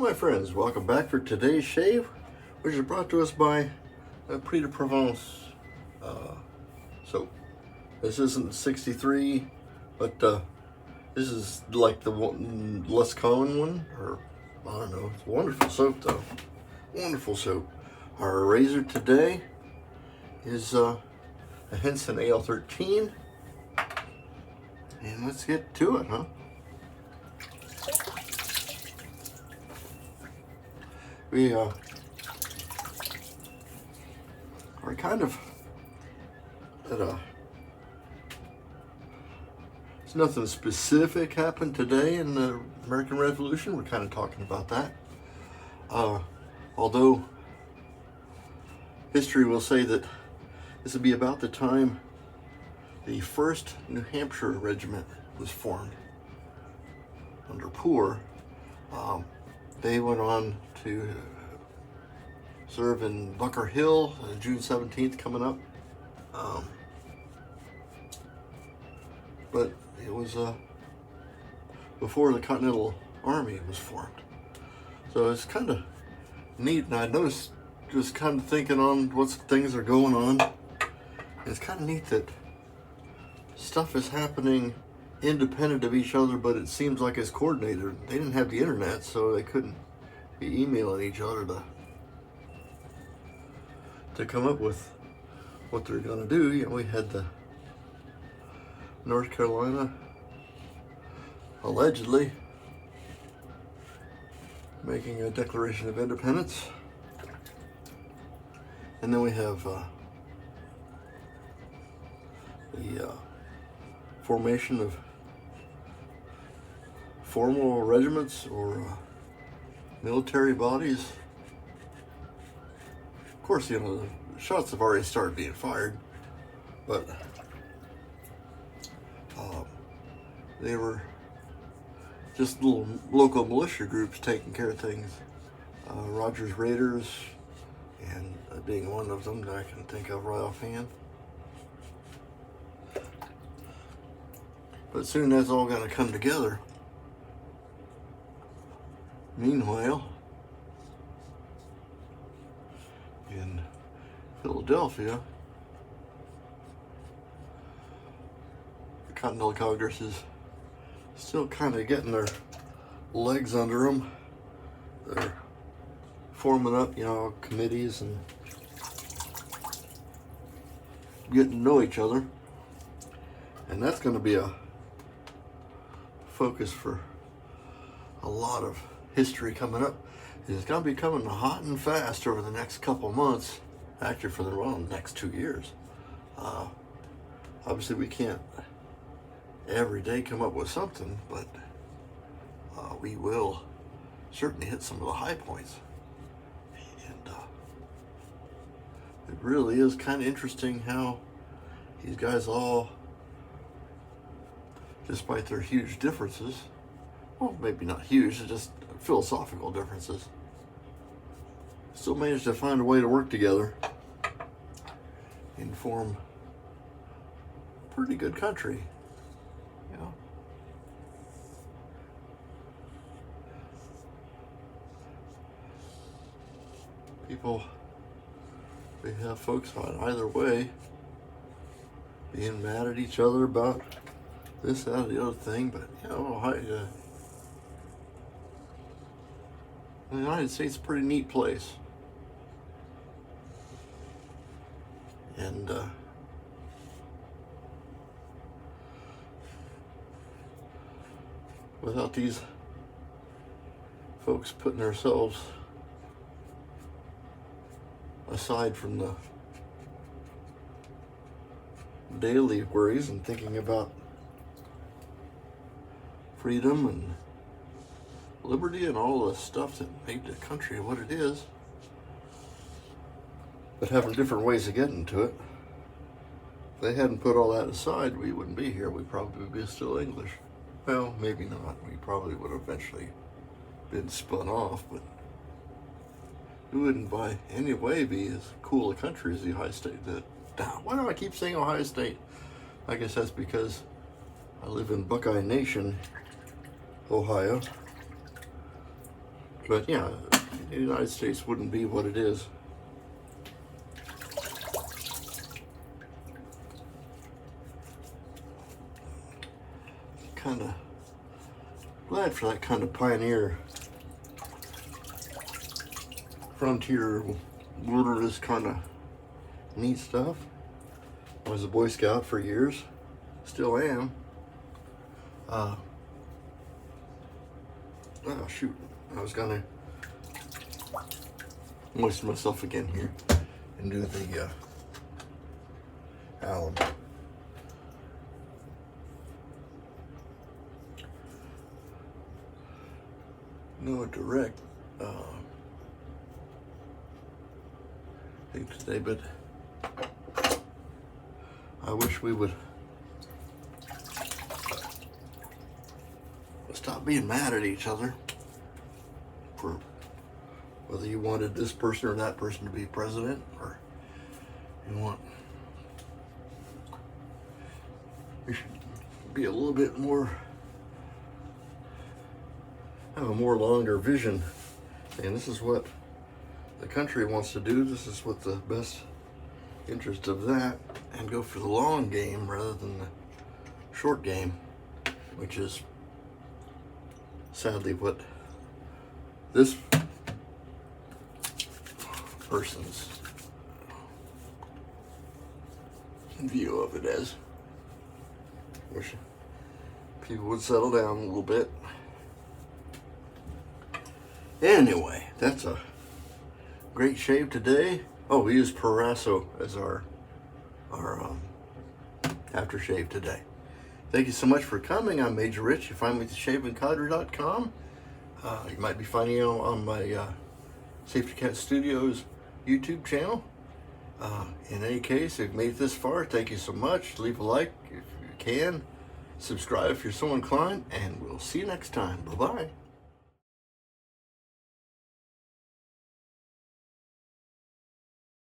my friends, welcome back for today's shave, which is brought to us by Prix de Provence soap. This isn't 63, but this is like the one, less common one, or I don't know. It's wonderful soap though, wonderful soap. Our razor today is a Henson AL13, and let's get to it, huh? We are kind of at a, it's nothing specific happened today in the American Revolution. We're kind of talking about that. Although history will say that this would be about the time the 1st New Hampshire Regiment was formed under Poor. They went on to serve in Bunker Hill, June 17th coming up. But it was before the Continental Army was formed. So it's kind of neat, and I noticed, just kind of thinking on what things are going on, it's kind of neat that stuff is happening independent of each other, but it seems like it's coordinated. They didn't have the internet, so they couldn't be emailing each other to come up with what they're going to do. You know, we had the North Carolina allegedly making a Declaration of Independence, and then we have the formation of formal regiments or military bodies. Of course, you know, the shots have already started being fired, but they were just little local militia groups taking care of things. Rogers Raiders, and being one of them that I can think of right offhand. But soon that's all going to come together. Meanwhile, in Philadelphia, the Continental Congress is still kind of getting their legs under them. They're forming up, you know, committees and getting to know each other. And that's going to be a focus for a lot of history coming up. It's going to be coming hot and fast over the next couple months, actually for the next 2 years. Obviously we can't every day come up with something, but we will certainly hit some of the high points. And it really is kind of interesting how these guys all, despite their huge differences, well, maybe not huge, just philosophical differences, still managed to find a way to work together and form a pretty good country, you know. People, we have folks on either way being mad at each other about this, that, or the other thing, but you know, the United States is a pretty neat place. And without these folks putting themselves aside from the daily worries and thinking about freedom and liberty and all the stuff that made the country what it is, but having different ways of getting to it. If they hadn't put all that aside, we wouldn't be here. We'd probably be still English. Well, maybe not. We probably would have eventually been spun off, but we wouldn't by any way be as cool a country as the Ohio State. Why do I keep saying Ohio State? I guess that's because I live in Buckeye Nation, Ohio. But yeah, the United States wouldn't be what it is. Kind of glad for that kind of pioneer, frontier, wilderness kind of neat stuff. I was a Boy Scout for years, still am. Oh shoot, I was gonna moisten myself again here and do the alum. No direct thing today, but I wish we would stop being mad at each other for whether you wanted this person or that person to be president, or you want. We should be a little bit more, have a more longer vision, and this is what the country wants to do. This is what the best interest of that, and go for the long game rather than the short game, which is sadly what this person's view of it is. Wish people would settle down a little bit. Anyway, that's a great shave today. Oh, we use Parasso as our aftershave today. Thank you so much for coming. I'm Major Rich. You find me at theshavingcodger.com. You might be finding it on my Safety Cat Studios YouTube channel. In any case, if you've made it this far, thank you so much. Leave a like if you can. Subscribe if you're so inclined, and we'll see you next time. Bye-bye.